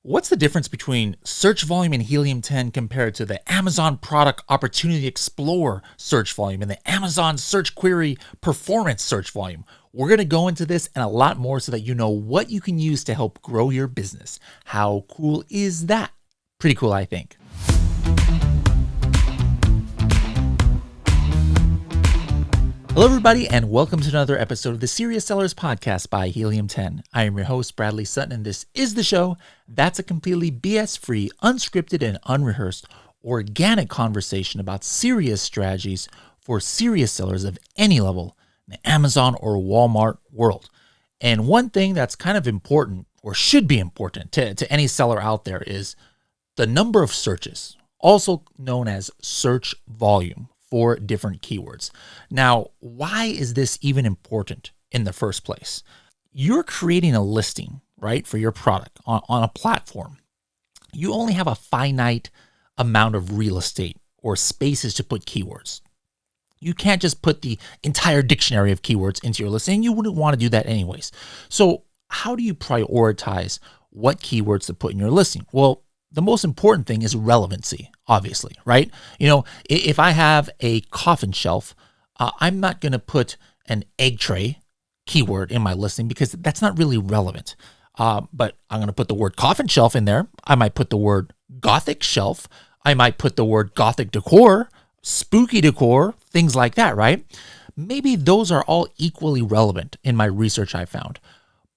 What's the difference between search volume in Helium 10 compared to the Amazon Product Opportunity Explorer search volume and the Amazon Search Query Performance search volume? We're going to go into this and a lot more so that you know what you can use to help grow your business. How cool is that? Pretty cool, I think. Hello, everybody, and welcome to another episode of the Serious Sellers Podcast by Helium 10. I am your host, Bradley Sutton, and this is the show that's a completely BS-free, unscripted, and unrehearsed, organic conversation about serious strategies for serious sellers of any level in the Amazon or Walmart world. And one thing that's kind of important, or should be important to any seller out there, is the number of searches, also known as search volume, for different keywords. Now, why is this even important in the first place? You're creating a listing, right, for your product on a platform. You only have a finite amount of real estate or spaces to put keywords. You can't just put the entire dictionary of keywords into your listing. You wouldn't want to do that anyways. So how do you prioritize what keywords to put in your listing? Well, the most important thing is relevancy, obviously, right? You know, if I have a coffin shelf, I'm not going to put an egg tray keyword in my listing because that's not really relevant. But I'm going to put the word coffin shelf in there. I might put the word gothic shelf. I might put the word gothic decor, spooky decor, things like that, right? Maybe those are all equally relevant in my research I found.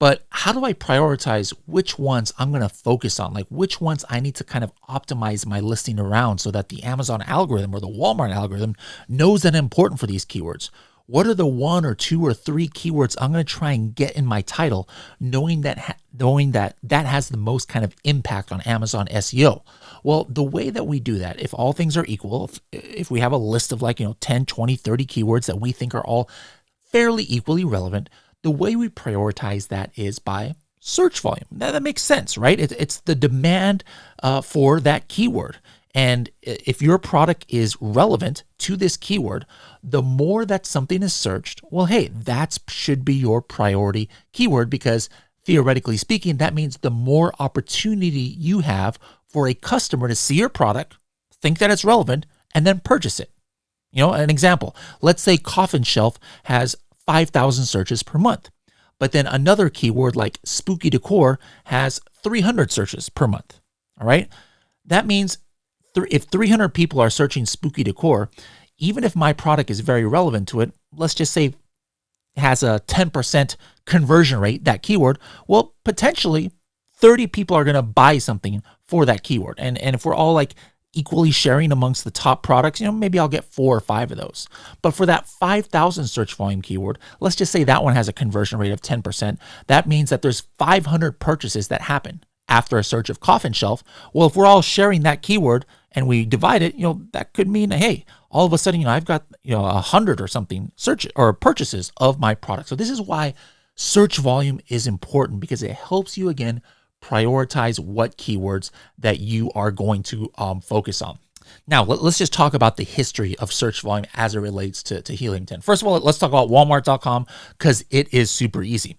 But how do I prioritize which ones I'm going to focus on? Like which ones I need to kind of optimize my listing around so that the Amazon algorithm or the Walmart algorithm knows that I'm important for these keywords? What are the 1 or 2 or 3 keywords I'm going to try and get in my title, knowing that has the most kind of impact on Amazon SEO? Well, the way that we do that, if all things are equal, if we have a list of 10, 20, 30 keywords that we think are all fairly equally relevant, the way we prioritize that is by search volume. Now, that makes sense, right? It's the demand for that keyword. And if your product is relevant to this keyword, the more that something is searched, well, hey, that should be your priority keyword because theoretically speaking, that means the more opportunity you have for a customer to see your product, think that it's relevant, and then purchase it. You know, an example, let's say coffin shelf has 5,000 searches per month. But then another keyword like spooky decor has 300 searches per month. All right. That means if 300 people are searching spooky decor, even if my product is very relevant to it, let's just say it has a 10% conversion rate, that keyword, well, potentially 30 people are going to buy something for that keyword. And if we're all equally sharing amongst the top products, maybe I'll get 4 or 5 of those. But for that 5,000 search volume keyword, let's just say that one has a conversion rate of 10%. That means that there's 500 purchases that happen after a search of coffin shelf. Well, if we're all sharing that keyword and we divide it, that could mean, hey, all of a sudden, I've got, 100 or something search or purchases of my product. So this is why search volume is important because it helps you, again, prioritize what keywords that you are going to focus on. Now, let's just talk about the history of search volume as it relates to Helium 10. First of all, let's talk about Walmart.com because it is super easy.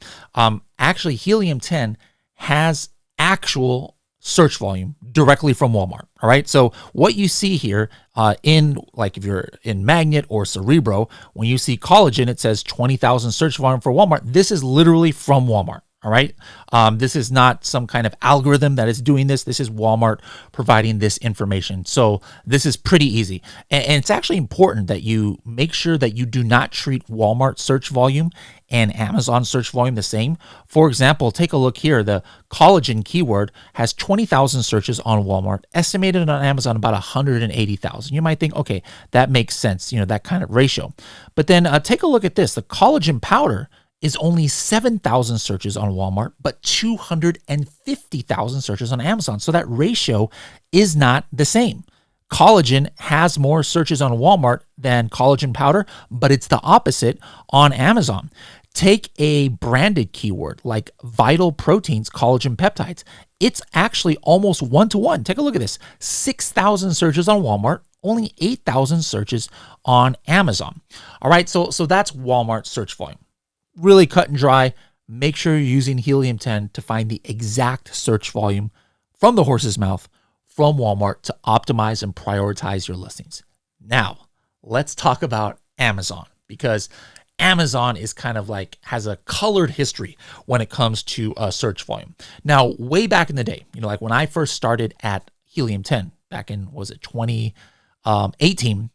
Actually, Helium 10 has actual search volume directly from Walmart. All right. So what you see here if you're in Magnet or Cerebro, when you see collagen, it says 20,000 search volume for Walmart. This is literally from Walmart. All right. This is not some kind of algorithm that is doing this. This is Walmart providing this information. So this is pretty easy. And it's actually important that you make sure that you do not treat Walmart search volume and Amazon search volume the same. For example, take a look here. The collagen keyword has 20,000 searches on Walmart, estimated on Amazon about 180,000. You might think, okay, that makes sense, that kind of ratio. But then take a look at this. The collagen powder is only 7,000 searches on Walmart, but 250,000 searches on Amazon. So that ratio is not the same. Collagen has more searches on Walmart than collagen powder, but it's the opposite on Amazon. Take a branded keyword like Vital Proteins Collagen Peptides. It's actually almost 1-to-1. Take a look at this. 6,000 searches on Walmart, only 8,000 searches on Amazon. All right, so that's Walmart search volume. Really cut and dry. Make sure you're using Helium 10 to find the exact search volume from the horse's mouth from Walmart to optimize and prioritize your listings. Now, let's talk about Amazon, because Amazon is kind of like has a colored history when it comes to search volume. Now, way back in the day, like when I first started at Helium 10 back in, was it 2018,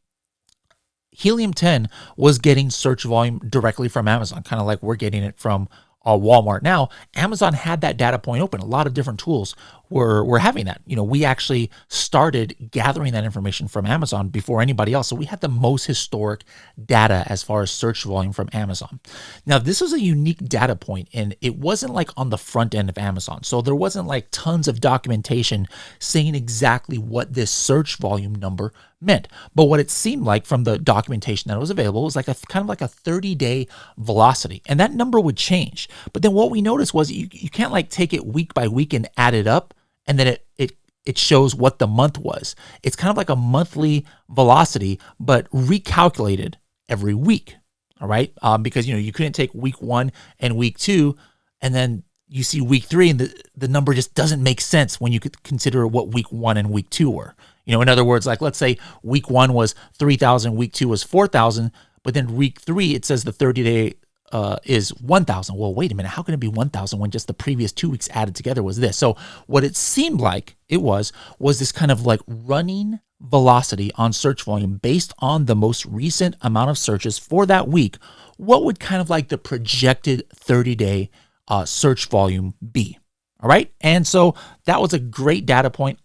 Helium 10 was getting search volume directly from Amazon, kind of like we're getting it from Walmart. Now, Amazon had that data point open. A lot of different tools were having that. We actually started gathering that information from Amazon before anybody else. So we had the most historic data as far as search volume from Amazon. Now, this was a unique data point, and it wasn't like on the front end of Amazon. So there wasn't like tons of documentation saying exactly what this search volume number meant. But what it seemed like from the documentation that was available was like a kind of like a 30-day velocity. And that number would change. But then what we noticed was you can't like take it week by week and add it up, and then it shows what the month was. It's kind of like a monthly velocity, but recalculated every week. All right. Because, you couldn't take week 1 and week 2, and then you see week 3 and the number just doesn't make sense when you could consider what week 1 and week 2 were. In other words, like let's say week 1 was 3,000, week 2 was 4,000, but then week 3, it says the 30-day is 1,000. Well, wait a minute. How can it be 1,000 when just the previous 2 weeks added together was this? So what it seemed like it was this kind of like running velocity on search volume based on the most recent amount of searches for that week. What would kind of like the projected 30-day search volume be? All right. And so that was a great data point.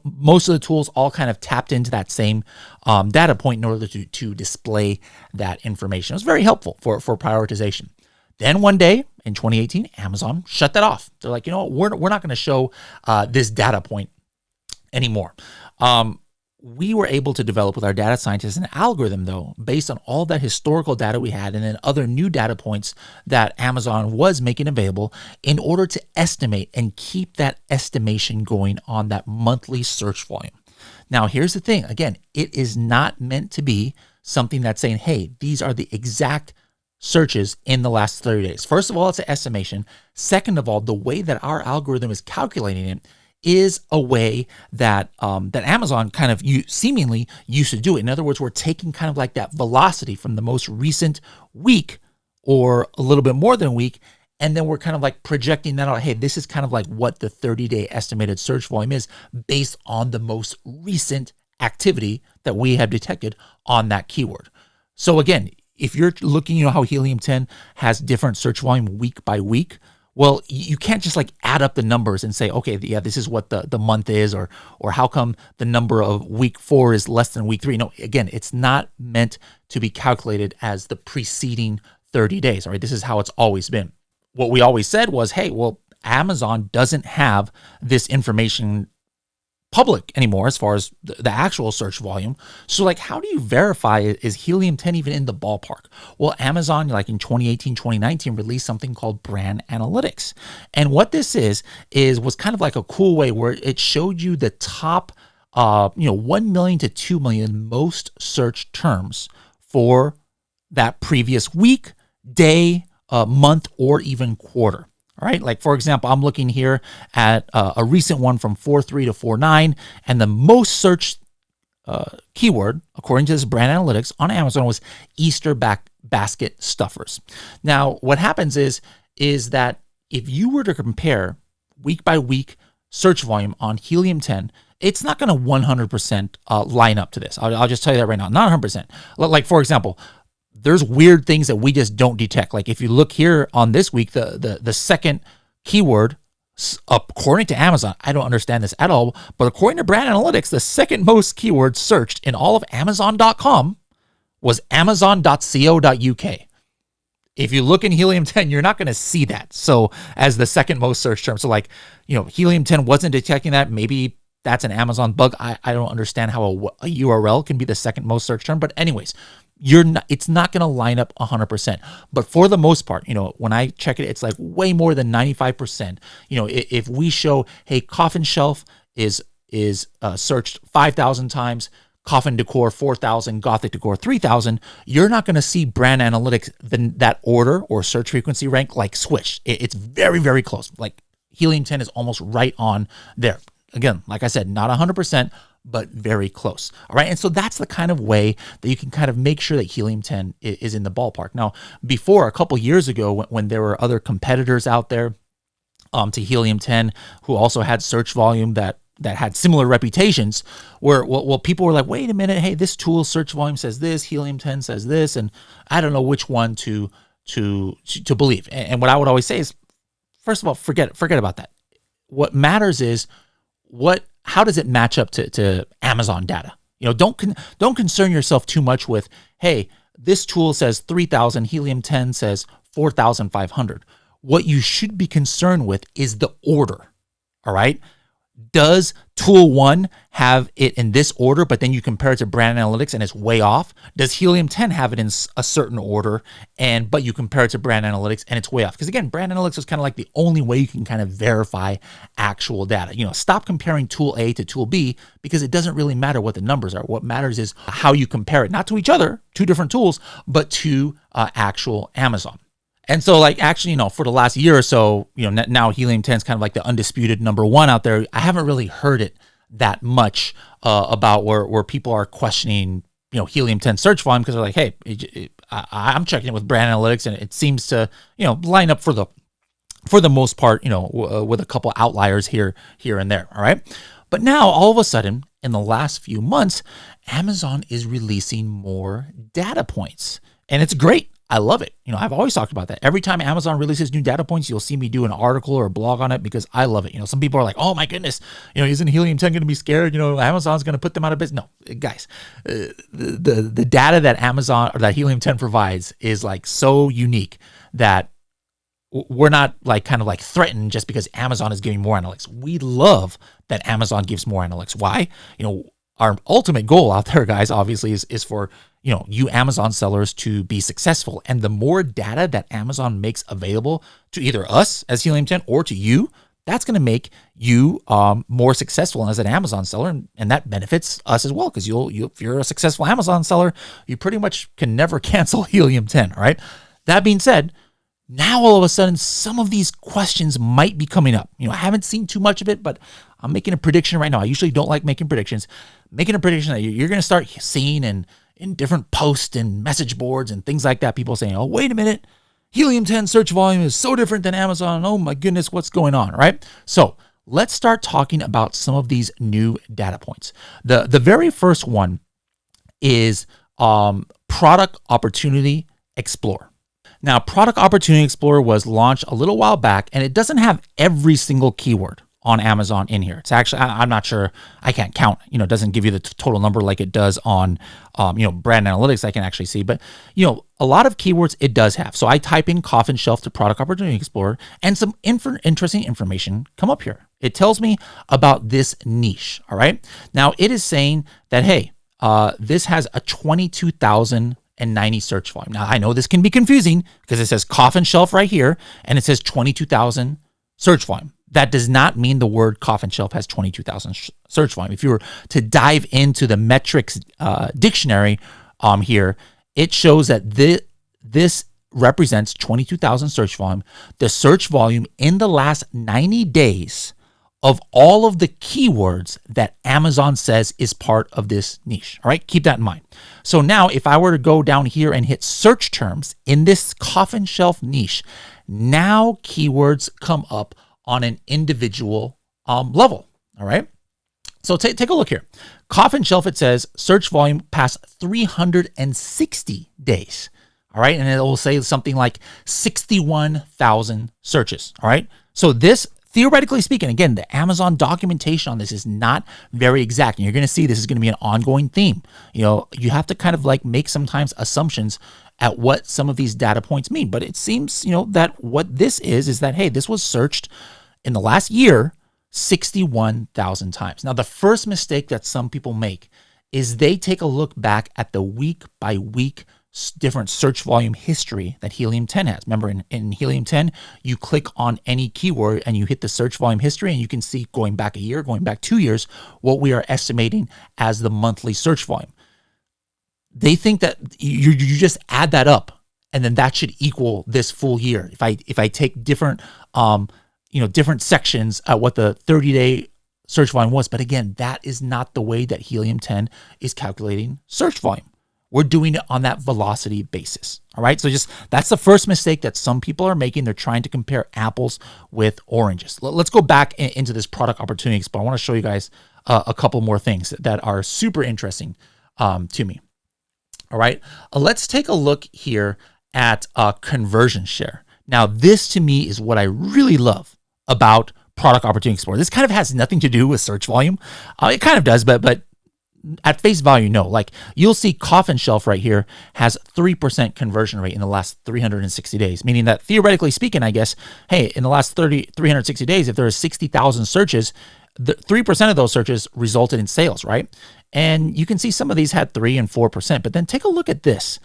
Most of the tools all kind of tapped into that same data point in order to display that information. It was very helpful for prioritization. Then one day in 2018, Amazon shut that off. They're like, we're not going to show this data point anymore. We were able to develop with our data scientists an algorithm, though, based on all that historical data we had and then other new data points that Amazon was making available in order to estimate and keep that estimation going on that monthly search volume. Now, here's the thing. Again, it is not meant to be something that's saying, hey, these are the exact searches in the last 30 days. First of all, it's an estimation. Second of all, the way that our algorithm is calculating it is a way that that Amazon kind of seemingly used to do it. In other words, we're taking kind of like that velocity from the most recent week or a little bit more than a week, and then we're kind of like projecting that out. Hey, this is kind of like what the 30-day estimated search volume is based on the most recent activity that we have detected on that keyword. So again, if you're looking, how Helium 10 has different search volume week by week, well, you can't just like add up the numbers and say, okay, yeah, this is what the month is, or how come the number of week 4 is less than week 3? No, again, it's not meant to be calculated as the preceding 30 days. All right, this is how it's always been. What we always said was, hey, well, Amazon doesn't have this information public anymore as far as the actual search volume. So like, how do you verify is Helium 10 even in the ballpark? Well, Amazon, like in 2018, 2019, released something called brand analytics. And what this was kind of like a cool way where it showed you the top, 1 million to 2 million most searched terms for that previous week, day, month, or even quarter. All right, like for example, I'm looking here at a recent one from 4.3 to 4.9, and the most searched keyword, according to this brand analytics on Amazon, was Easter basket stuffers. Now, what happens is that if you were to compare week by week search volume on Helium 10, it's not going to 100% line up to this. I'll just tell you that right now, not 100%. Like for example, there's weird things that we just don't detect. Like if you look here on this week, the second keyword, according to Amazon, I don't understand this at all, but according to brand analytics, the second most keyword searched in all of Amazon.com was Amazon.co.uk. If you look in Helium 10, you're not going to see that. So as the second most searched term. So like, Helium 10 wasn't detecting that. Maybe that's an Amazon bug. I don't understand how a URL can be the second most searched term. But anyways, it's not going to line up 100%. But for the most part, when I check it, it's like way more than 95%. If we show, hey, coffin shelf is searched 5,000 times, coffin decor 4,000, gothic decor 3,000, you're not going to see brand analytics that order or search frequency rank like switch. It's very, very close. Like Helium 10 is almost right on there. Again, like I said, not 100%, but very close. All right. And so that's the kind of way that you can kind of make sure that Helium-10 is in the ballpark. Now, before, a couple years ago, when there were other competitors out there to Helium-10 who also had search volume that had similar reputations, where people were like, wait a minute, hey, this tool search volume says this, Helium-10 says this, and I don't know which one to believe. And what I would always say is, first of all, forget about that. What matters is how does it match up to Amazon data? Don't concern yourself too much with, hey, this tool says 3,000, Helium-10 says 4,500. What you should be concerned with is the order. All right. Does tool 1 have it in this order, but then you compare it to brand analytics and it's way off? Does Helium-10 have it in a certain order, but you compare it to brand analytics and it's way off? Because again, brand analytics is kind of like the only way you can kind of verify actual data. Stop comparing tool A to tool B, because it doesn't really matter what the numbers are. What matters is how you compare it, not to each other, two different tools, but to actual Amazon. And so, like, actually, for the last year or so, now Helium-10 is kind of like the undisputed number 1 out there. I haven't really heard it that much about where people are questioning, Helium-10 search volume, because they're like, hey, I'm checking it with brand analytics, and it seems to, line up for the most part, with a couple outliers here and there. All right. But now, all of a sudden, in the last few months, Amazon is releasing more data points, and it's great. I love it. I've always talked about that. Every time Amazon releases new data points, you'll see me do an article or a blog on it, because I love it. Some people are like, oh my goodness, isn't Helium-10 going to be scared? Amazon's going to put them out of business. No, guys, the data that Amazon or that Helium-10 provides is like so unique that we're not like kind of like threatened just because Amazon is giving more analytics. We love that Amazon gives more analytics. Why? Our ultimate goal out there, guys, obviously is for, you Amazon sellers to be successful. And the more data that Amazon makes available to either us as Helium-10 or to you, that's going to make you more successful as an Amazon seller. And that benefits us as well, because if you're a successful Amazon seller, you pretty much can never cancel Helium-10. All right. That being said, now all of a sudden, some of these questions might be coming up. I haven't seen too much of it, but I'm making a prediction right now. I usually don't like making predictions. Making a prediction that you're going to start seeing in different posts and message boards and things like that, people saying, oh, wait a minute, Helium-10 search volume is so different than Amazon. Oh my goodness, what's going on, right? So let's start talking about some of these new data points. The very first one is Product Opportunity Explorer. Now, Product Opportunity Explorer was launched a little while back, and it doesn't have every single keyword on Amazon in here. It's actually, I'm not sure, I can't count, it doesn't give you the total number like it does on, brand analytics. I can actually see, but, a lot of keywords it does have. So I type in coffin shelf to Product Opportunity Explorer, and some interesting information come up here. It tells me about this niche. All right. Now it is saying that, hey, this has a 22,090 search volume. Now I know this can be confusing because it says coffin shelf right here, and it says 22,000 search volume. That does not mean the word coffin shelf has 22,000 search volume. If you were to dive into the metrics dictionary here, it shows that this represents 22,000 search volume, the search volume in the last 90 days of all of the keywords that Amazon says is part of this niche. All right, keep that in mind. So now if I were to go down here and hit search terms in this coffin shelf niche, now keywords come up on an individual level. All right. So take a look here. Coffin shelf, it says search volume past 360 days. All right. And it will say something like 61,000 searches. All right. So this, theoretically speaking, again, the Amazon documentation on this is not very exact. And you're going to see this is going to be an ongoing theme. You have to kind of like make sometimes assumptions at what some of these data points mean. But it seems, that what this is that, hey, this was searched in the last year 61,000 times. Now, the first mistake that some people make is they take a look back at the week by week different search volume history that Helium-10 has. Remember, in Helium-10, you click on any keyword and you hit the search volume history, and you can see going back a year, going back 2 years, what we are estimating as the monthly search volume. They think that you just add that up, and then that should equal this full year. If I take different different sections at what the 30-day search volume was. But again, that is not the way that Helium 10 is calculating search volume. We're doing it on that velocity basis. All right. So that's the first mistake that some people are making. They're trying to compare apples with oranges. Let's go back into this product opportunity explorer. I want to show you guys a couple more things that are super interesting to me. All right. Let's take a look here at conversion share. Now, this to me is what I really love about product opportunity explorer. This kind of has nothing to do with search volume. It kind of does, but at face value, no. Like you'll see Coffin Shelf right here has 3% conversion rate in the last 360 days, meaning that theoretically speaking, I guess, hey, in the last 360 days, if there are 60,000 searches, 3% of those searches resulted in sales, right? And you can see some of these had 3 and 4%, but then take a look at this.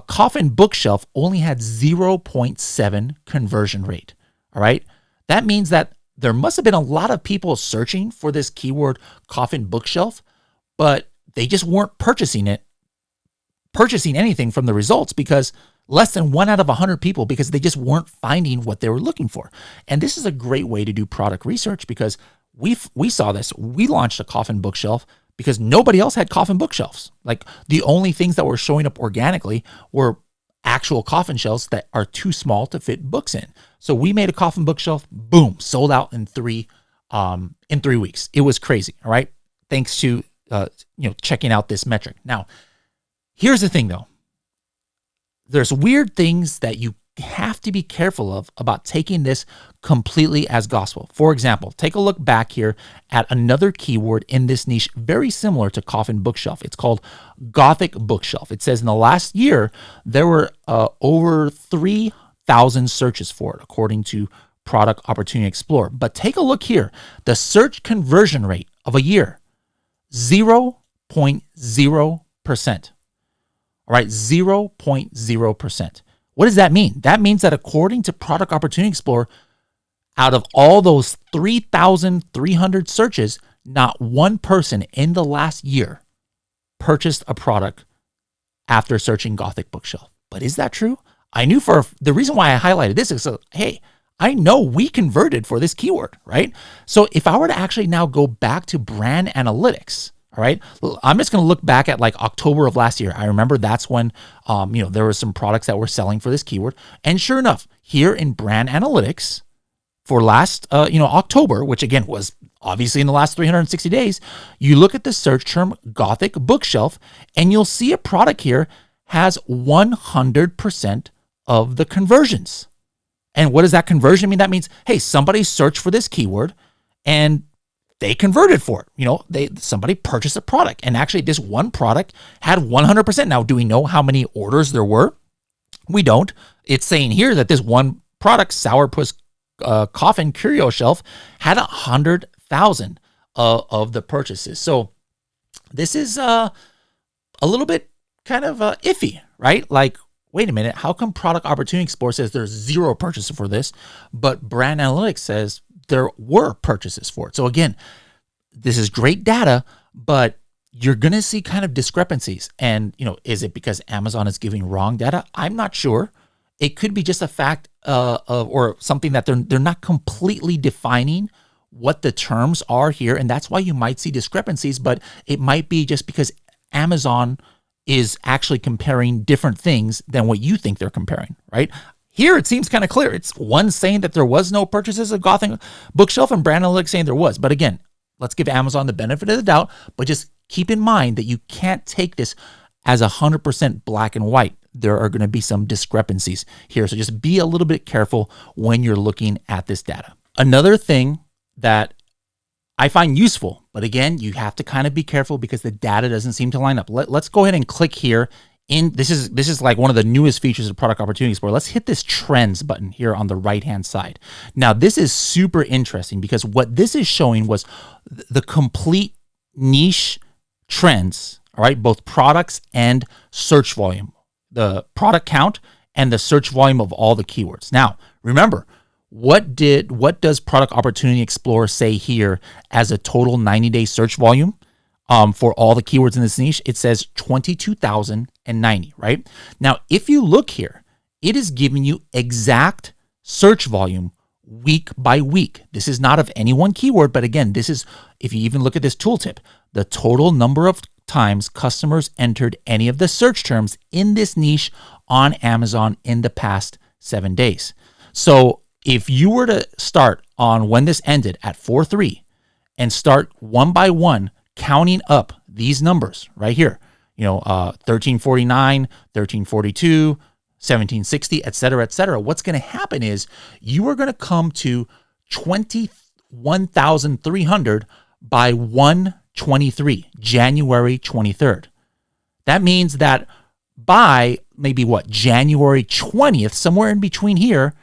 Coffin Bookshelf only had 0.7 conversion rate, all right? That means that there must have been a lot of people searching for this keyword Coffin Bookshelf, but they just weren't purchasing anything from the results because less than 1 out of 100 people, because they just weren't finding what they were looking for. And this is a great way to do product research because we saw this. We launched a Coffin Bookshelf because nobody else had Coffin Bookshelves. Like the only things that were showing up organically were actual coffin shelves that are too small to fit books in. So we made a Coffin Bookshelf, boom, sold out in 3 weeks. It was crazy. All right. Thanks to checking out this metric. Now, here's the thing though. There's weird things that you have to be careful of about taking this completely as gospel. For example, take a look back here at another keyword in this niche, very similar to Coffin Bookshelf. It's called Gothic Bookshelf. It says in the last year, there were over 3,000 searches for it, according to Product Opportunity Explorer. But take a look here. The search conversion rate of a year, 0.0%. All right, 0.0%. What does that mean? That means that according to Product Opportunity Explorer, out of all those 3,300 searches, not one person in the last year purchased a product after searching Gothic Bookshelf. But is that true? I knew the reason why I highlighted this is so, hey, I know we converted for this keyword, right? So if I were to actually now go back to brand analytics, all right, I'm just going to look back at like October of last year. I remember that's when, there were some products that were selling for this keyword. And sure enough, here in brand analytics for last, October, which again was obviously in the last 360 days, you look at the search term Gothic Bookshelf and you'll see a product here has 100% of the conversions. And what does that conversion mean? That means, hey, somebody searched for this keyword and they converted for it. Somebody purchased a product, and actually this one product had 100%. Now, do we know how many orders there were? We don't. It's saying here that this one product, Sourpuss Coffin Curio Shelf, had 100,000 of the purchases. So this is a little bit kind of iffy, right? Like, wait a minute, how come Product Opportunity Explorer says there's 0 purchases for this, but Brand Analytics says there were purchases for it? So again, this is great data, but you're going to see kind of discrepancies. And, is it because Amazon is giving wrong data? I'm not sure. It could be just a fact or something that they're not completely defining what the terms are here. And that's why you might see discrepancies, but it might be just because Amazon is actually comparing different things than what you think they're comparing, right? Here, it seems kind of clear. It's one saying that there was no purchases of Gothic Bookshelf and Brand Analytics saying there was. But again, let's give Amazon the benefit of the doubt, but just keep in mind that you can't take this as 100% black and white. There are going to be some discrepancies here. So just be a little bit careful when you're looking at this data. Another thing that I find useful, but again, you have to kind of be careful because the data doesn't seem to line up. Let's go ahead and click here. This is like one of the newest features of Product Opportunity Explorer. Let's hit this trends button here on the right-hand side. Now, this is super interesting because what this is showing was the complete niche trends, all right, both products and search volume, the product count and the search volume of all the keywords. Now, remember, what does Product Opportunity Explorer say here as a total 90-day search volume for all the keywords in this niche? It says 22,090, right? Now, if you look here, it is giving you exact search volume week by week. This is not of any one keyword, but again, this is, if you even look at this tooltip, the total number of times customers entered any of the search terms in this niche on Amazon in the past 7 days. So if you were to start on when this ended at 4/3 and start one by one counting up these numbers right here, 1349, 1342, 1760, et cetera, what's going to happen is you are going to come to 21,300 by 1/23, January 23rd. That means that by maybe January 20th, somewhere in between here,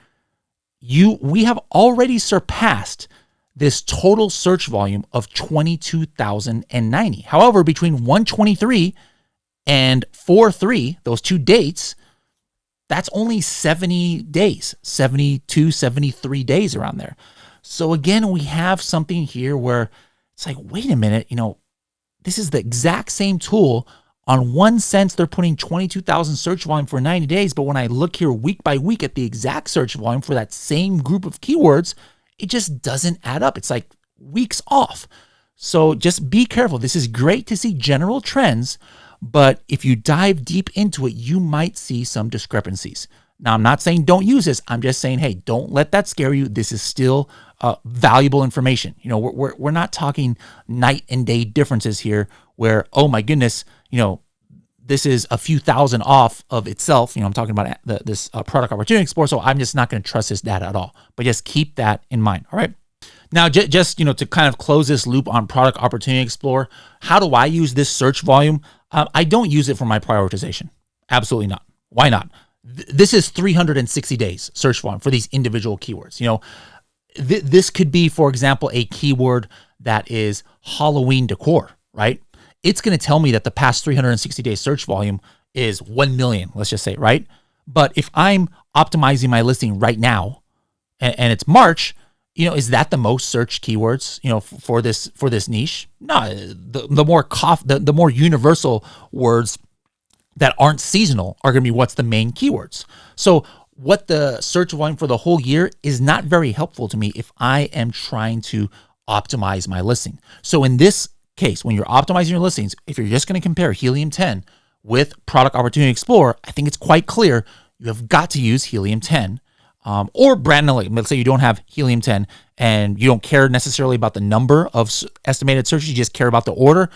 we have already surpassed this total search volume of 22,090. However, between 1/23 and 4/3, those 2 dates, that's only 70 days, 72, 73 days around there. So again, we have something here where it's like, wait a minute, this is the exact same tool. On one sense, they're putting 22,000 search volume for 90 days, but when I look here week by week at the exact search volume for that same group of keywords, it just doesn't add up. It's like weeks off. So just be careful. This is great to see general trends, but if you dive deep into it, you might see some discrepancies. Now, I'm not saying don't use this. I'm just saying, hey, don't let that scare you. This is still valuable information. We're not talking night and day differences here where, oh my goodness, this is a few thousand off of itself. I'm talking about this product opportunity explorer, so I'm just not going to trust this data at all. But just keep that in mind, all right? Now, just to kind of close this loop on product opportunity explorer, how do I use this search volume? I don't use it for my prioritization. Absolutely not. Why not? This is 360 days search volume for these individual keywords. This could be, for example, a keyword that is Halloween decor, right? It's going to tell me that the past 360 days search volume is 1 million, let's just say, right? But if I'm optimizing my listing right now and it's March, is that the most searched keywords, for this niche? No, the more universal words that aren't seasonal are going to be what's the main keywords. So what the search volume for the whole year is not very helpful to me if I am trying to optimize my listing. So in this case, when you're optimizing your listings, if you're just going to compare Helium 10 with Product Opportunity Explorer, I think it's quite clear you have got to use Helium 10 or brand analytics. Let's say you don't have Helium 10 and you don't care necessarily about the number of estimated searches, you just care about the order.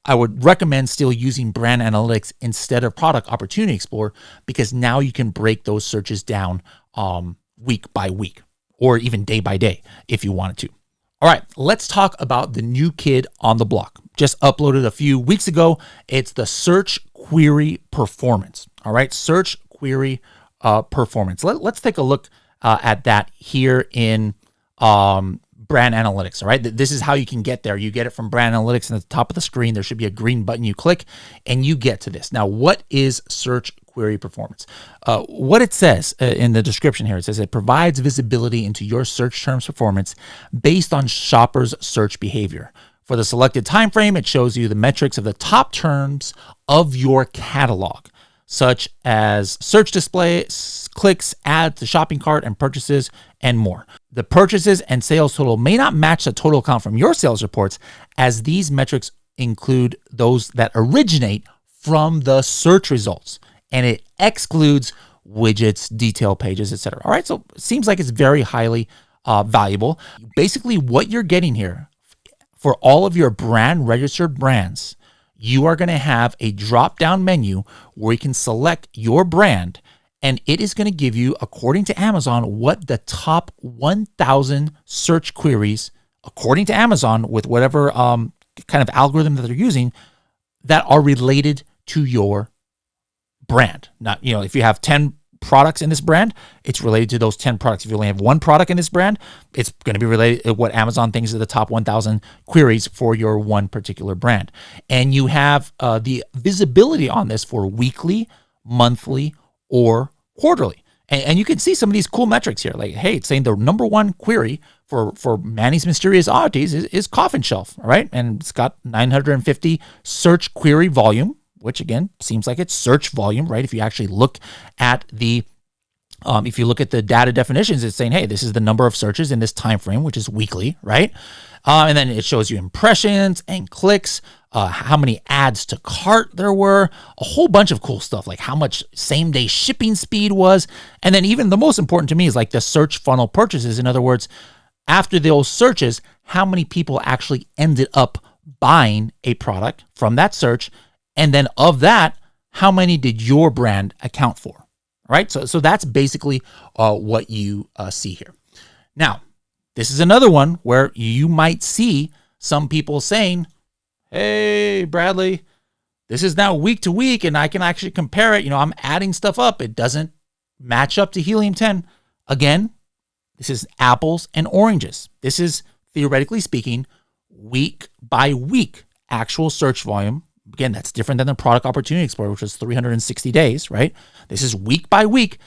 I would recommend still using brand analytics instead of Product Opportunity Explorer, because now you can break those searches down week by week or even day by day if you wanted to. All right, let's talk about the new kid on the block. Just uploaded a few weeks ago. It's the search query performance. All right, search query performance. Let's take a look at that here in brand analytics. All right, this is how you can get there. You get it from brand analytics, and at the top of the screen, there should be a green button you click and you get to this. Now, what is search query performance? What it says in the description here, it says it provides visibility into your search terms performance based on shoppers' search behavior. For the selected time frame, it shows you the metrics of the top terms of your catalog, such as search display, clicks, add to shopping cart, and purchases, and more. The purchases and sales total may not match the total count from your sales reports, as these metrics include those that originate from the search results, and it excludes widgets, detail pages, etc. All right, so it seems like it's very highly valuable. Basically, what you're getting here for all of your brand registered brands, you are going to have a drop-down menu where you can select your brand, and it is going to give you, according to Amazon, what the top 1,000 search queries, according to Amazon, with whatever kind of algorithm that they're using, that are related to your brand. Not, if you have 10 products in this brand, it's related to those 10 products. If you only have one product in this brand, it's going to be related to what Amazon thinks are the top 1,000 queries for your one particular brand. And you have the visibility on this for weekly, monthly, or quarterly. And you can see some of these cool metrics here. Like, hey, it's saying the number one query for Manny's Mysterious Oddities is coffin shelf, all right? And it's got 950 search query volume, which again, seems like it's search volume, right? If you actually look at the If you look at the data definitions, it's saying, hey, this is the number of searches in this time frame, which is weekly, right? And then it shows you impressions and clicks, how many adds to cart there were, a whole bunch of cool stuff, like how much same-day shipping speed was. And then even the most important to me is like the search funnel purchases. In other words, after those searches, how many people actually ended up buying a product from that search. And then of that, how many did your brand account for? Right? So that's basically what you see here. Now, this is another one where you might see some people saying, hey, Bradley, this is now week to week and I can actually compare it. I'm adding stuff up. It doesn't match up to Helium 10. Again, this is apples and oranges. This is, theoretically speaking, week by week actual search volume. Again, that's different than the Product Opportunity Explorer, which was 360 days, right? This is week by week.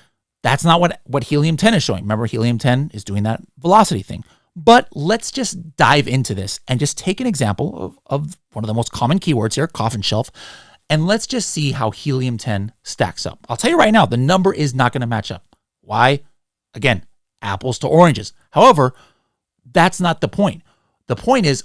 That's not what Helium 10 is showing. Remember, Helium 10 is doing that velocity thing. But let's just dive into this and just take an example of one of the most common keywords here, coffin shelf, and let's just see how Helium 10 stacks up. I'll tell you right now, the number is not going to match up. Why? Again, apples to oranges. However, that's not the point. The point is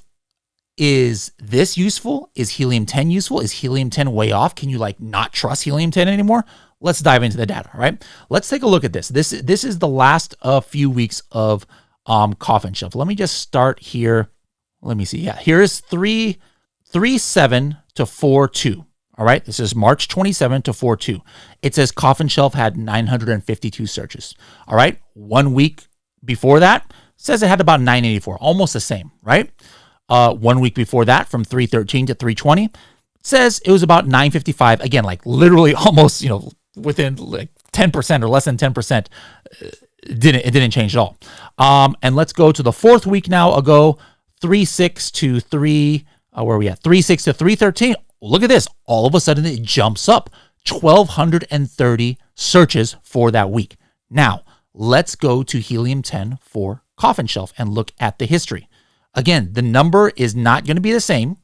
this useful? Is Helium 10 useful? Is Helium 10 way off? Can you not trust Helium 10 anymore? Let's dive into the data, right? Let's take a look at this. This is the last few weeks of coffin shelf. Let me just start here. Let me see. Yeah, here is 3/7 to 4/2. All right, this is March 27 to 4/2. It says coffin shelf had 952 searches. All right, 1 week before that says it had about 984, almost the same, right? 1 week before that, from 3/13 to 3/20, says it was about 955. Again, literally almost, within 10% or less than 10%. It didn't change at all. And let's go to the fourth week now ago, 3/6 to 3. Where are we at? 3/6 to 3/13. Look at this. All of a sudden, it jumps up 1,230 searches for that week. Now, let's go to Helium 10 for coffin shelf and look at the history. Again, the number is not going to be the same.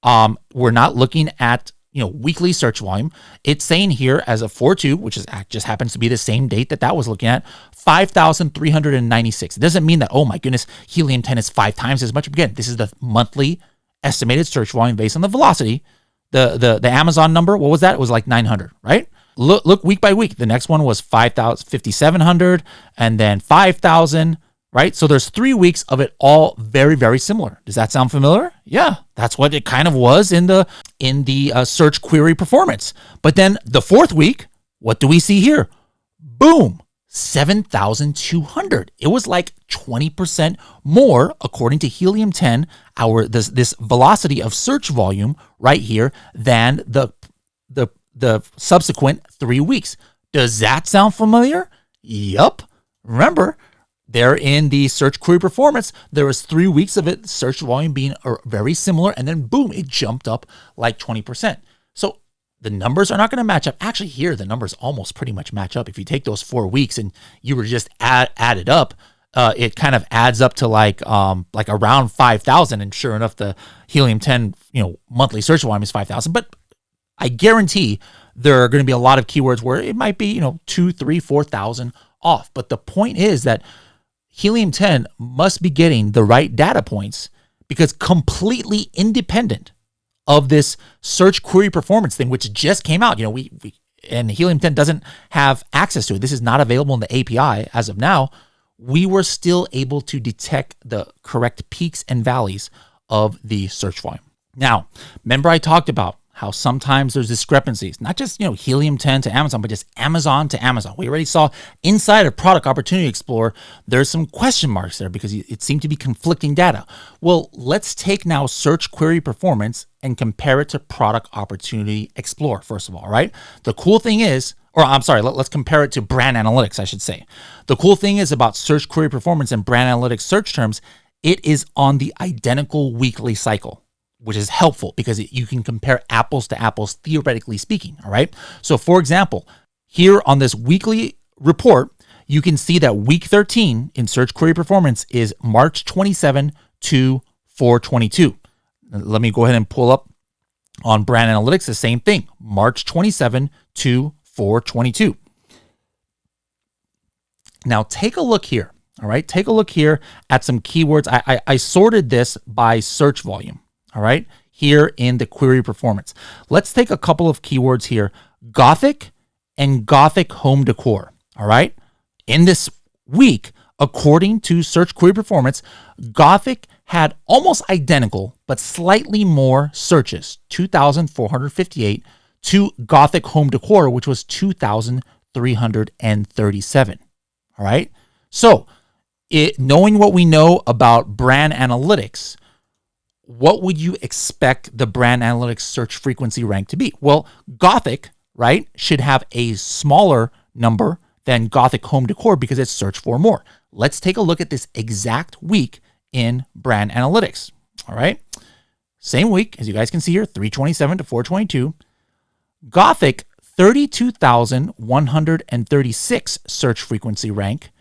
We're not looking at weekly search volume. It's saying here as a 4/2, which just happens to be the same date that was looking at, 5,396. It doesn't mean that, oh my goodness, Helium 10 is 5 times as much. Again, this is the monthly estimated search volume based on the velocity. The Amazon number, what was that? It was 900, right? Look week by week. The next one was 5,700 and then 5,000. Right? So there's 3 weeks of it all very, very similar. Does that sound familiar? Yeah, that's what it kind of was in the search query performance. But then the fourth week, what do we see here? Boom, 7,200. It was 20% more, according to Helium 10, this velocity of search volume right here than the subsequent 3 weeks. Does that sound familiar? Yup. Remember, there in the search query performance, there was 3 weeks of it, search volume being very similar, and then boom, it jumped up 20%. So the numbers are not going to match up. Actually, here, the numbers almost pretty much match up. If you take those 4 weeks and you were just add it up, it kind of adds up to around 5,000. And sure enough, the Helium 10, monthly search volume is 5,000. But I guarantee there are going to be a lot of keywords where it might be, 2, 3, 4,000 off. But the point is that Helium 10 must be getting the right data points, because completely independent of this search query performance thing, which just came out, and Helium 10 doesn't have access to it. This is not available in the API as of now. We were still able to detect the correct peaks and valleys of the search volume. Now, remember I talked about how sometimes there's discrepancies, not just, Helium 10 to Amazon, but just Amazon to Amazon. We already saw inside of Product Opportunity Explorer, there's some question marks there because it seemed to be conflicting data. Well, let's take now search query performance and compare it to Product Opportunity Explorer, first of all, right? The cool thing is, let's compare it to brand analytics, I should say. The cool thing is about search query performance and brand analytics search terms, it is on the identical weekly cycle, which is helpful because you can compare apples to apples, theoretically speaking, all right? So for example, here on this weekly report, you can see that week 13 in search query performance is March 27 to 4/22. Let me go ahead and pull up on brand analytics, the same thing, March 27 to 4/22. Now take a look here. All right, take a look here at some keywords. I sorted this by search volume. All right, here in the query performance. Let's take a couple of keywords here. Gothic and Gothic home decor. All right, in this week, according to search query performance, Gothic had almost identical but slightly more searches, 2,458, to Gothic home decor, which was 2,337. All right, so knowing what we know about brand analytics, what would you expect the brand analytics search frequency rank to be? Well, Gothic, right, should have a smaller number than Gothic home decor because it's searched for more. Let's take a look at this exact week in brand analytics. All right, same week, as you guys can see here, 327 to 422. Gothic, 32,136 search frequency rank.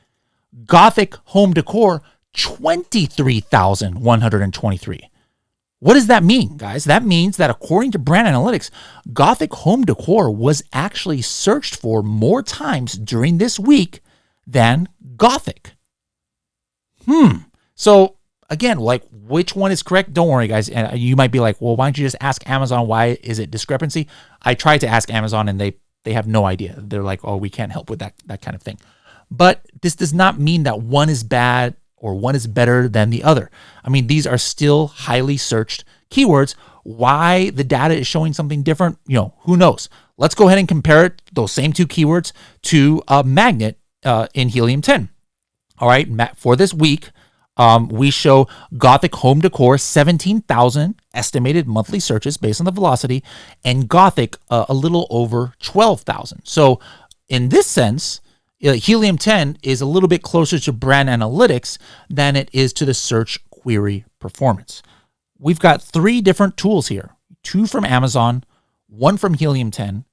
Gothic home decor, 23,123. What does that mean, guys? That means that according to brand analytics, Gothic home decor was actually searched for more times during this week than Gothic. So again, like, which one is correct? Don't worry, guys. And you might be like, well, why don't you just ask Amazon? Why is it discrepancy? I tried to ask Amazon and they have no idea. They're like, oh, we can't help with that kind of thing. But this does not mean that one is bad or one is better than the other. I mean, these are still highly searched keywords. Why the data is showing something different, who knows? Let's go ahead and compare it, those same two keywords, to Magnet in Helium 10. All right, for this week, we show Gothic home decor, 17,000 estimated monthly searches based on the velocity, and Gothic a little over 12,000. So in this sense, Helium 10 is a little bit closer to brand analytics than it is to the search query performance. We've got 3 different tools here, 2 from Amazon, 1 from Helium 10,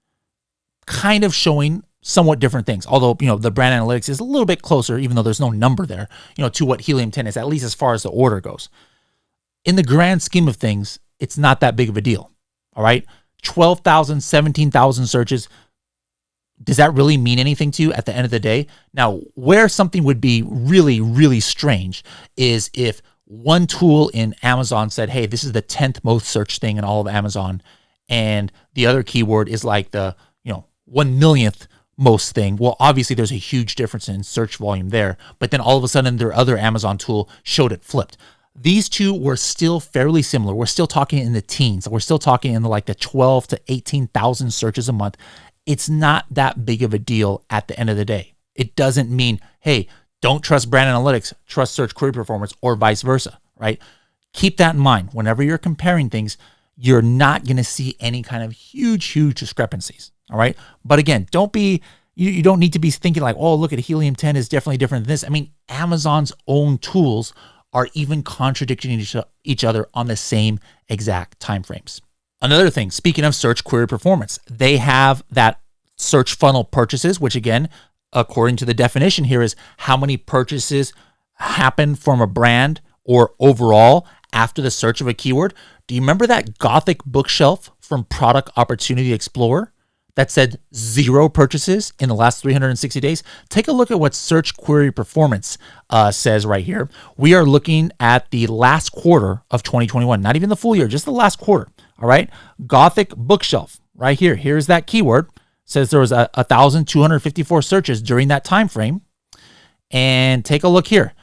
kind of showing somewhat different things. Although, the brand analytics is a little bit closer, even though there's no number there, to what Helium 10 is, at least as far as the order goes. In the grand scheme of things, it's not that big of a deal. All right. 12,000, 17,000 searches. Does that really mean anything to you at the end of the day? Now, where something would be really, really strange is if one tool in Amazon said, hey, this is the 10th most searched thing in all of Amazon, and the other keyword is like the 1,000,000th most thing. Well, obviously there's a huge difference in search volume there, but then all of a sudden their other Amazon tool showed it flipped. These two were still fairly similar. We're still talking in the teens. We're still talking in the 12 to 18,000 searches a month. It's not that big of a deal at the end of the day. It doesn't mean, hey, don't trust brand analytics, trust search query performance, or vice versa, right? Keep that in mind. Whenever you're comparing things, you're not going to see any kind of huge discrepancies, all right? But again, you don't need to be thinking like, oh, look at Helium 10 is definitely different than this. I mean, Amazon's own tools are even contradicting each other on the same exact timeframes. Another thing, speaking of search query performance, they have that search funnel purchases, which again, according to the definition here, is how many purchases happen from a brand or overall after the search of a keyword. Do you remember that Gothic bookshelf from Product Opportunity Explorer that said 0 purchases in the last 360 days? Take a look at what search query performance says right here. We are looking at the last quarter of 2021, not even the full year, just the last quarter. All right. Gothic bookshelf right here. Here's that keyword. Says there was 1,254 searches during that time frame. And take a look here.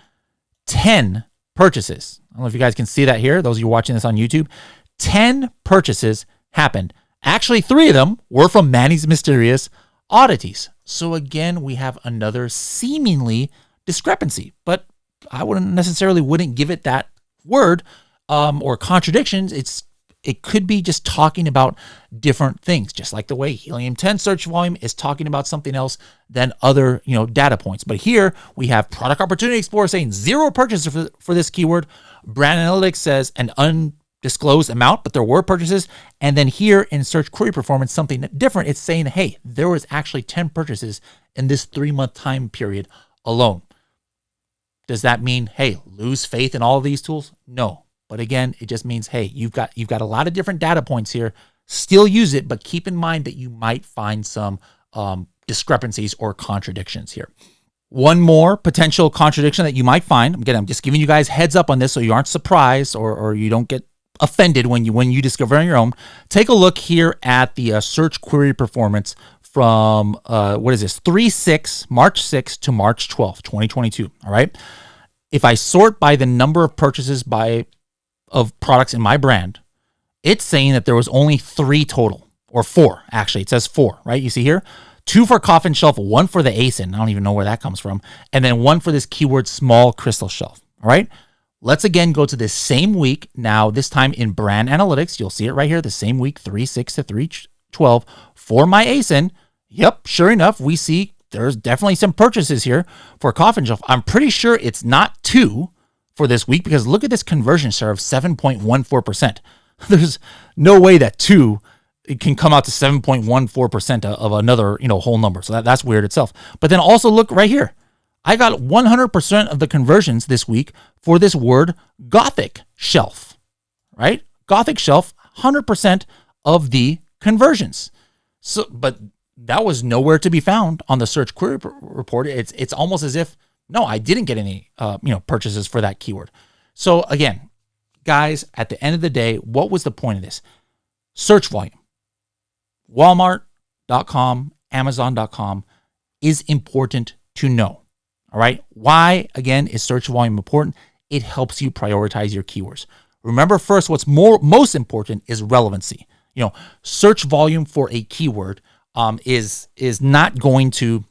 10 purchases. I don't know if you guys can see that here. Those of you watching this on YouTube. 10 purchases happened. Actually, 3 of them were from Manny's Mysterious Oddities. So again, we have another seemingly discrepancy, but I wouldn't give it that word or contradictions. It could be just talking about different things, just like the way Helium 10 search volume is talking about something else than other data points. But here we have Product Opportunity Explorer saying 0 purchases for this keyword. Brand Analytics says an undisclosed amount, but there were purchases. And then here in search query performance, something different. It's saying, hey, there was actually 10 purchases in this 3-month time period alone. Does that mean, hey, lose faith in all of these tools? No. But again, it just means, hey, you've got a lot of different data points here. Still use it, but keep in mind that you might find some discrepancies or contradictions here. One more potential contradiction that you might find. Again, I'm just giving you guys heads up on this so you aren't surprised or you don't get offended when you discover on your own. Take a look here at the search query performance from what is this? March 6th to March 12th, 2022. All right. If I sort by the number of purchases of products in my brand, it's saying that there was only 3 total, or 4 actually. It says 4, right? You see here. 2 for coffin shelf, 1 for the ASIN. I don't even know where that comes from. And then 1 for this keyword small crystal shelf. All right. Let's again go to this same week. Now, this time in brand analytics, you'll see it right here. The same week, 3/6 to 3/12 for my ASIN. Yep. Sure enough, we see there's definitely some purchases here for coffin shelf. I'm pretty sure it's not 2 for this week because look at this conversion share of 7.14%. There's no way that 2 it can come out to 7.14% of another, whole number. So that's weird itself. But then also look right here. I got 100% of the conversions this week for this word Gothic shelf, right? Gothic shelf, 100% of the conversions. So, but that was nowhere to be found on the search query report. It's almost as if, no, I didn't get any, purchases for that keyword. So again, guys, at the end of the day, what was the point of this? Search volume. Walmart.com, Amazon.com is important to know. All right. Why, again, is search volume important? It helps you prioritize your keywords. Remember first, what's most important is relevancy. Search volume for a keyword is not going to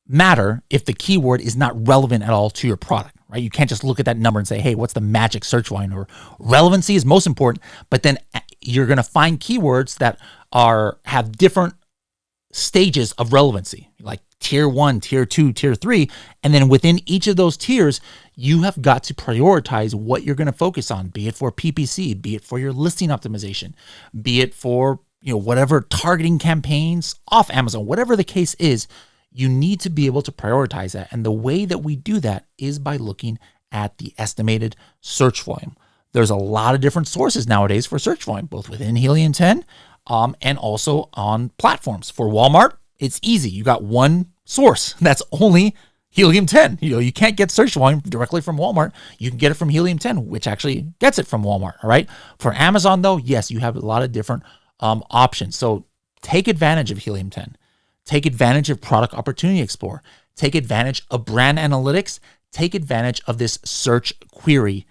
matter if the keyword is not relevant at all to your product, right? You can't just look at that number and say, hey, what's the magic search volume? Or relevancy is most important, but then you're going to find keywords that have different stages of relevancy, like tier 1, tier 2, tier 3. And then within each of those tiers, you have got to prioritize what you're going to focus on, be it for PPC, be it for your listing optimization, be it for, whatever targeting campaigns off Amazon, whatever the case is, you need to be able to prioritize that. And the way that we do that is by looking at the estimated search volume. There's a lot of different sources nowadays for search volume, both within Helium 10 and also on platforms. For Walmart, it's easy. You got one source that's only Helium 10. You can't get search volume directly from Walmart. You can get it from Helium 10, which actually gets it from Walmart. All right. For Amazon, though, yes, you have a lot of different options. So take advantage of Helium 10. Take advantage of Product Opportunity Explorer. Take advantage of brand analytics. Take advantage of this search query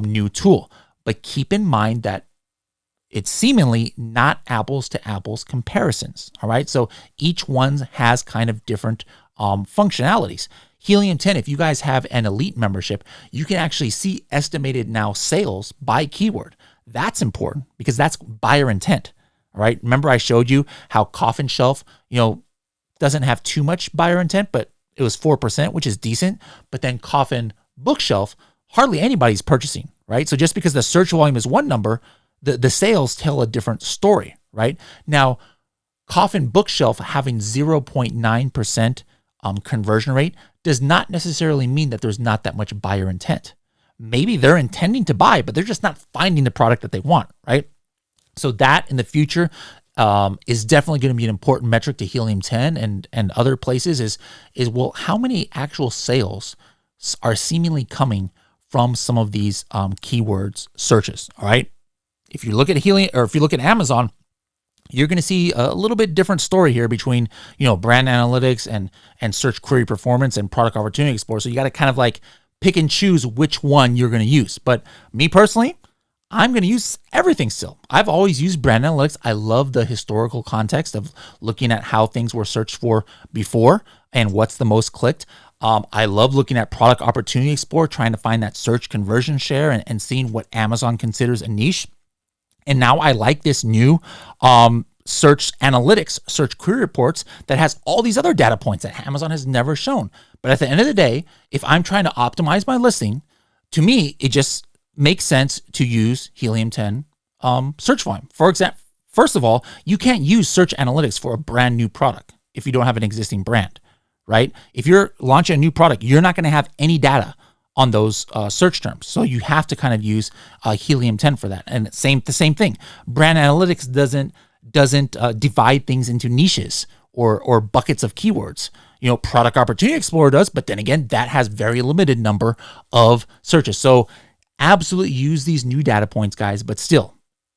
new tool. But keep in mind that it's seemingly not apples to apples comparisons. All right. So each one has kind of different functionalities. Helium 10, if you guys have an elite membership, you can actually see estimated now sales by keyword. That's important because that's buyer intent. All right. Remember I showed you how coffin shelf, doesn't have too much buyer intent, but it was 4%, which is decent. But then coffin bookshelf, hardly anybody's purchasing, right? So just because the search volume is one number, the sales tell a different story, right? Now, coffin bookshelf having 0.9% conversion rate does not necessarily mean that there's not that much buyer intent. Maybe they're intending to buy, but they're just not finding the product that they want, right? So that in the future is definitely going to be an important metric to Helium 10 and other places is well, how many actual sales are seemingly coming from some of these keywords searches, all right? If you look at Helium, or if you look at Amazon, you're going to see a little bit different story here between, brand analytics and search query performance and Product Opportunity Explorer. So you got to kind of like pick and choose which one you're going to use. But me personally, I'm going to use everything still. I've always used brand analytics. I love the historical context of looking at how things were searched for before and what's the most clicked. I love looking at Product Opportunity Explorer, trying to find that search conversion share and seeing what Amazon considers a niche. And now I like this new search analytics, search query reports that has all these other data points that Amazon has never shown. But at the end of the day, if I'm trying to optimize my listing, to me, it just makes sense to use Helium 10 search volume. For example, first of all, you can't use search analytics for a brand new product if you don't have an existing brand, right? If you're launching a new product, you're not going to have any data on those search terms. So you have to kind of use Helium 10 for that. And the same thing. Brand analytics doesn't divide things into niches or buckets of keywords. Product Opportunity Explorer does, but then again, that has very limited number of searches. So absolutely use these new data points, guys, but still,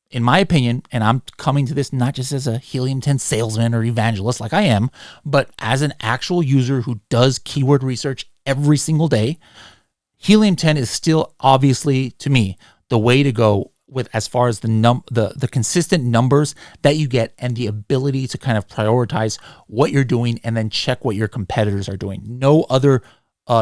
in my opinion, and I'm coming to this not just as a Helium 10 salesman or evangelist like I am, but as an actual user who does keyword research every single day, Helium 10 is still obviously, to me, the way to go with as far as the consistent numbers that you get and the ability to kind of prioritize what you're doing and then check what your competitors are doing. No other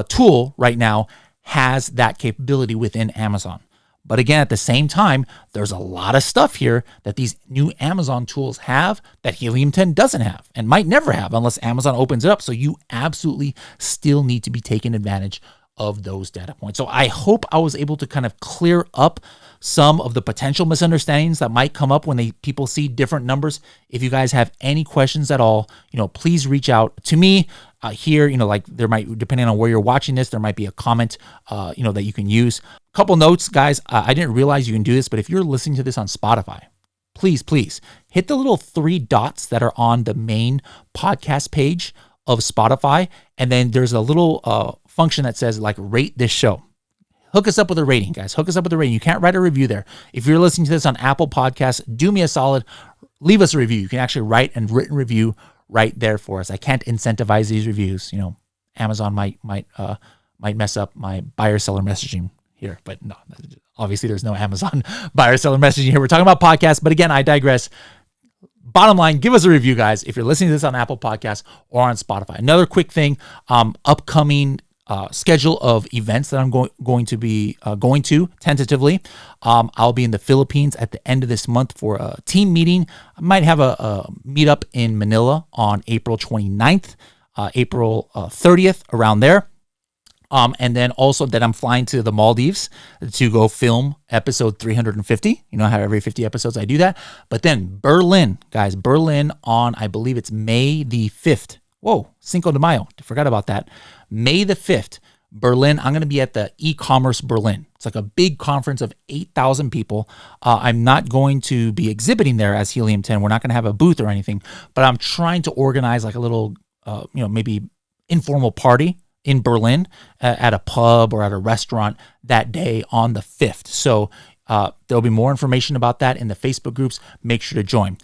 tool right now has that capability within Amazon. But again, at the same time, there's a lot of stuff here that these new Amazon tools have that Helium 10 doesn't have and might never have unless Amazon opens it up. So you absolutely still need to be taking advantage of those data points. So I hope I was able to kind of clear up some of the potential misunderstandings that might come up when people see different numbers. If you guys have any questions at all, please reach out to me here. Like there might, depending on where you're watching this, there might be a comment, that you can use. Couple notes, guys. I didn't realize you can do this, but if you're listening to this on Spotify, please hit the little 3 dots that are on the main podcast page of Spotify. And then there's a little function that says like rate this show. Hook us up with a rating, guys. Hook us up with a rating. You can't write a review there. If you're listening to this on Apple Podcasts, do me a solid. Leave us a review. You can actually write a written review right there for us. I can't incentivize these reviews. Amazon might mess up my buyer-seller messaging here, but no, obviously there's no Amazon buyer-seller messaging here. We're talking about podcasts, but again, I digress. Bottom line, give us a review, guys, if you're listening to this on Apple Podcasts or on Spotify. Another quick thing, upcoming schedule of events that I'm going to be going to tentatively. I'll be in the Philippines at the end of this month for a team meeting. I might have a meetup in Manila on April 29th, April 30th, around there. And then also that I'm flying to the Maldives to go film episode 350. You know how every 50 episodes I do that. But then Berlin, guys, Berlin on, I believe it's May the 5th. Whoa, Cinco de Mayo. I forgot about that. May the 5th, Berlin. I'm going to be at the e-commerce Berlin. It's like a big conference of 8,000 people. I'm not going to be exhibiting there as Helium 10. We're not going to have a booth or anything, but I'm trying to organize like a little, maybe informal party in Berlin at a pub or at a restaurant that day on the 5th. So there'll be more information about that in the Facebook groups. Make sure to join.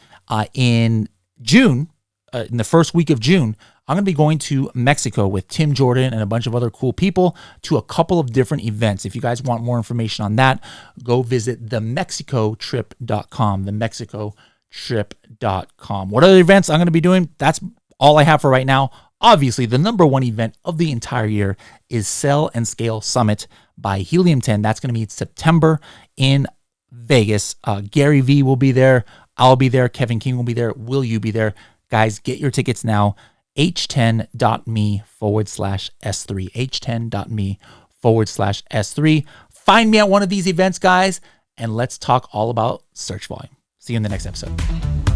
In June, in the first week of June, I'm going to be going to Mexico with Tim Jordan and a bunch of other cool people to a couple of different events. If you guys want more information on that, go visit themexicotrip.com, themexicotrip.com. What other events I'm going to be doing? That's all I have for right now. Obviously, the number one event of the entire year is Sell and Scale Summit by Helium 10. That's going to be in September in Vegas. Gary V will be there. I'll be there. Kevin King will be there. Will you be there? Guys, get your tickets now. h10.me/S3. h10.me/S3. Find me at one of these events, guys, and let's talk all about search volume. See you in the next episode.